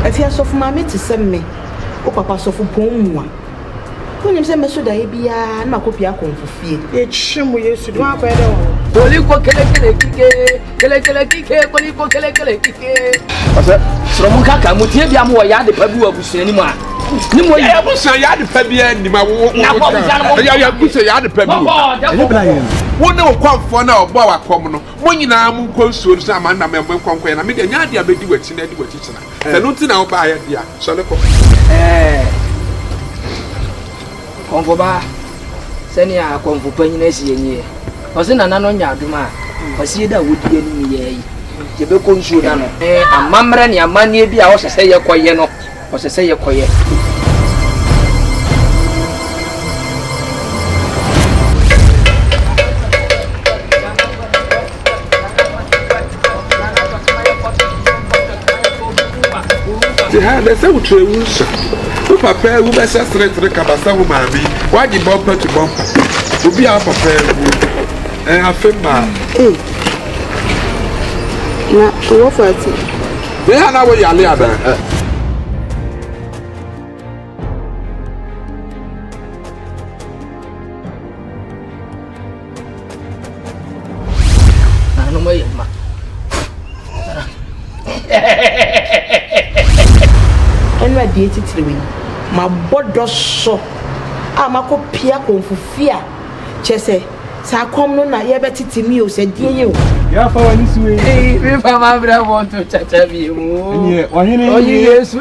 If you are so for mammy to send me, oh, papa, so for Poma. When you say Messoda, be a Macopia come for fear. It's shame we used to do our better. Polico Kelekele, Polico Kelekele. From Kaka, Mutia, more yard the Pabu of Cinema. Nimo ya busa ya de pa bia ni ma wo ya busa ya de pa bia wo ne kwamfo na obo akom no mo nyina mu nkonsuo so amanda me nkonkon na me de nya de abedi wati na de wati china se no ntina wo ba ya dia so le ko konfo ba se ni a konfo panyi na sie nie o se nana no nya aduma o se da wodi ani ye yi je be konsuo da no amamre ni amanie bi a wo sese ye koye no o se se ye koye they say we try wusa. We prepare we best straight kabasa wo mami. Why the bumper to bumper? We be our prepare. Afemba. Na wo fati. They are now we yale ada. Na no mai ma. Enwa die titiri ma bodo so a makopia konfufia chese sa kom no na ye betiti mi o se die ye o ya fa wani suwe me fa ma bra want to chacha bi o nye ohene Yesu